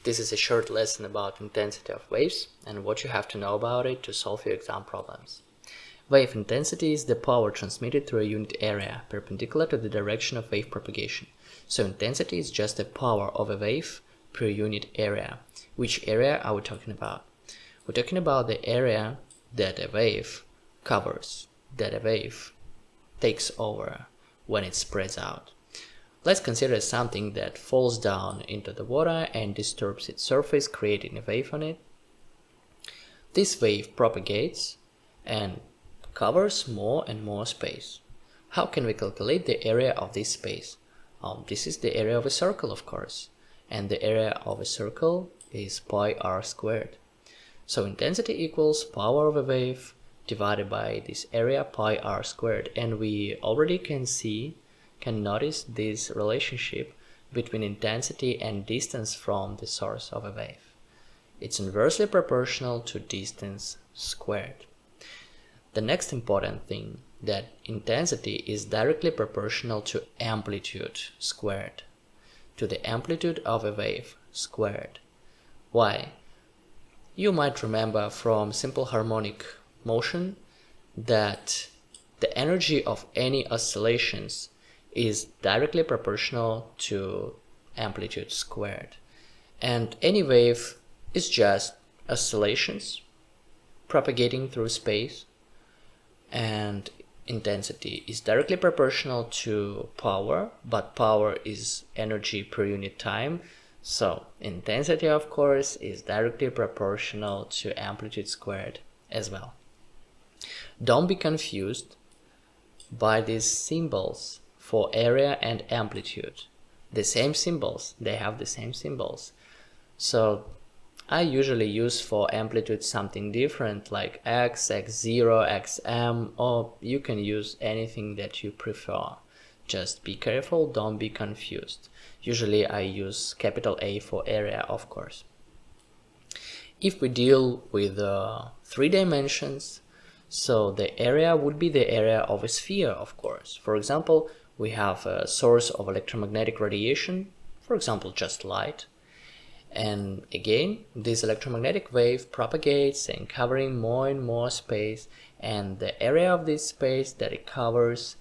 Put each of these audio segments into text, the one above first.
This is a short lesson about intensity of waves and what you have to know about it to solve your exam problems. Wave intensity is the power transmitted through a unit area perpendicular to the direction of wave propagation. So intensity is just the power of a wave per unit area. Which area are we talking about? We're talking about the area that a wave covers, that a wave takes over when it spreads out. Let's consider something that falls down into the water and disturbs its surface, creating a wave on it. This wave propagates and covers more and more space. How can we calculate the area of this space? This is the area of a circle, of course, and the area of a circle is pi r squared. So intensity equals power of a wave divided by this area pi r squared, and we already can notice this relationship between intensity and distance from the source of a wave. It's inversely proportional to distance squared. The next important thing, that intensity is directly proportional to amplitude squared, to the amplitude of a wave squared. Why? You might remember from simple harmonic motion that the energy of any oscillations is directly proportional to amplitude squared. And any wave is just oscillations propagating through space, and intensity is directly proportional to power, but power is energy per unit time. So intensity, of course, is directly proportional to amplitude squared as well. Don't be confused by these symbols for area and amplitude. The same symbols, they have the same symbols. So I usually use for amplitude something different like x, x0, xm, or you can use anything that you prefer. Just be careful, don't be confused. Usually I use capital A for area, of course. If we deal with 3 dimensions, so the area would be the area of a sphere, of course. For example, we have a source of electromagnetic radiation, for example, just light. And again, this electromagnetic wave propagates and covering more and more space, and the area of this space that it covers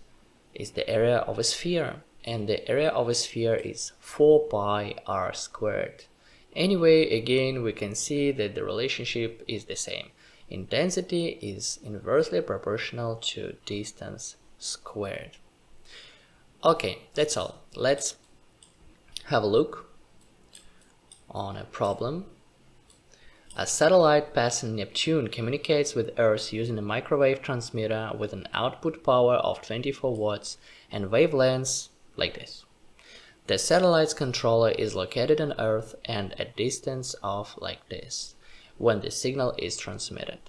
is the area of a sphere, and the area of a sphere is 4 pi r squared. Anyway, again, we can see that the relationship is the same. Intensity is inversely proportional to distance squared. Okay, that's all. Let's have a look on a problem. A satellite passing Neptune communicates with Earth using a microwave transmitter with an output power of 24 watts and wavelengths like this. The satellite's controller is located on Earth and at distance of like this when the signal is transmitted.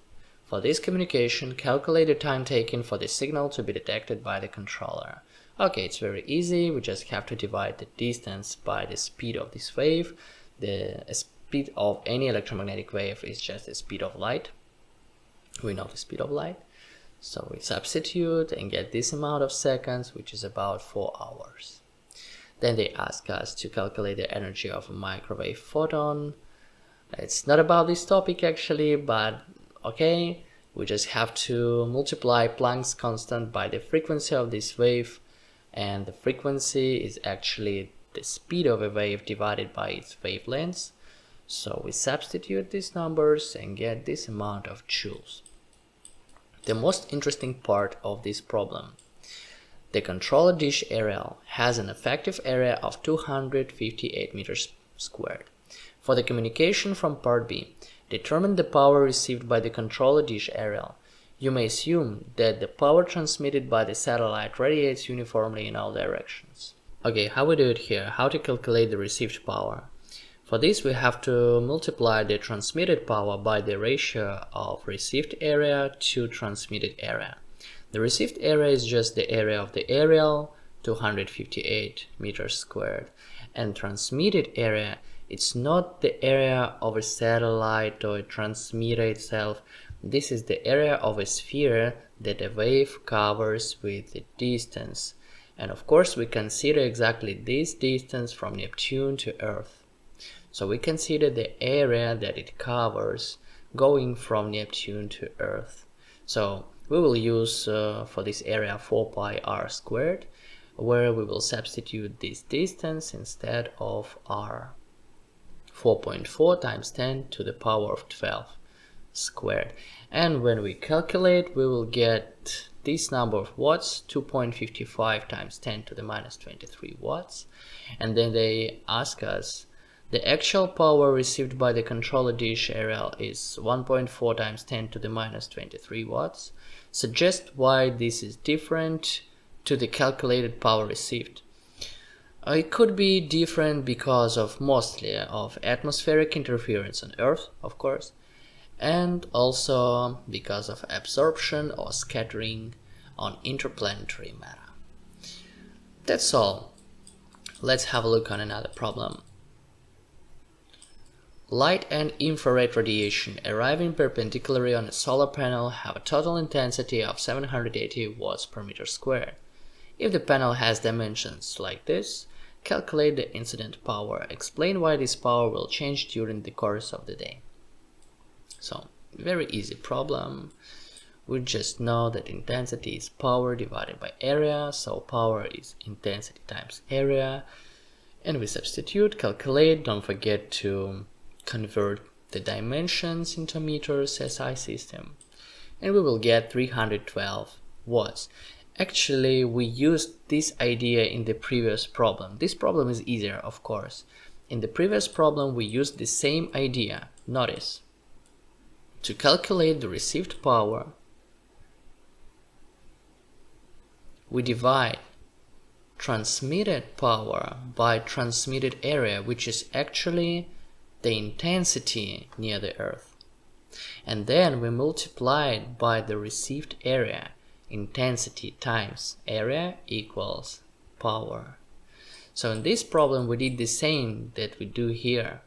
For this communication, calculate the time taken for the signal to be detected by the controller. Okay, it's very easy. We just have to divide the distance by the speed of this wave. The speed of any electromagnetic wave is just the speed of light. We know the speed of light. So we substitute and get this amount of seconds, which is about 4 hours. Then they ask us to calculate the energy of a microwave photon. It's not about this topic actually, but okay, we just have to multiply Planck's constant by the frequency of this wave, and the frequency is actually the speed of a wave divided by its wavelengths. So we substitute these numbers and get this amount of joules. The most interesting part of this problem: the controller dish aerial has an effective area of 258 meters squared. For the communication from part B, determine the power received by the controller dish aerial. You may assume that the power transmitted by the satellite radiates uniformly in all directions. Okay, how we do it here? How to calculate the received power? For this, we have to multiply the transmitted power by the ratio of received area to transmitted area. The received area is just the area of the aerial, 258 meters squared, and transmitted area, it's not the area of a satellite or a transmitter itself. This is the area of a sphere that a wave covers with the distance. And of course we consider exactly this distance from Neptune to Earth. So we consider the area that it covers going from Neptune to Earth. So we will use for this area 4 pi r squared, where we will substitute this distance instead of r. 4.4 times 10 to the power of 12 squared. And when we calculate, we will get this number of watts, 2.55 times 10 to the minus 23 watts. And then they ask us the actual power received by the controller dish area is 1.4 times 10 to the minus 23 watts. Suggest why this is different to the calculated power received. It could be different because of mostly of atmospheric interference on Earth, of course, and also because of absorption or scattering on interplanetary matter. That's all. Let's have a look on another problem. Light and infrared radiation arriving perpendicularly on a solar panel have a total intensity of 780 watts per meter squared. If the panel has dimensions like this, calculate the incident power. Explain why this power will change during the course of the day. So, very easy problem. We just know that intensity is power divided by area, so power is intensity times area. And we substitute, calculate, don't forget to convert the dimensions into meters SI system. And we will get 312 watts. Actually, we used this idea in the previous problem. This problem is easier, of course. In the previous problem, we used the same idea. Notice. To calculate the received power, we divide transmitted power by transmitted area, which is actually the intensity near the Earth. And then we multiply it by the received area. Intensity times area equals power. So in this problem we did the same that we do here.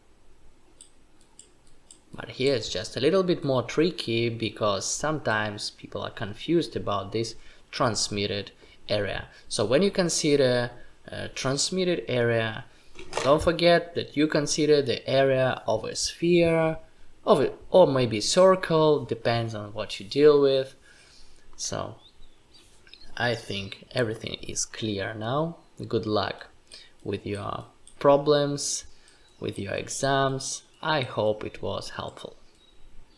But here it's just a little bit more tricky because sometimes people are confused about this transmitted area. So when you consider transmitted area, don't forget that you consider the area of a sphere, or maybe circle, depends on what you deal with. So I think everything is clear now. Good luck with your problems, with your exams. I hope it was helpful.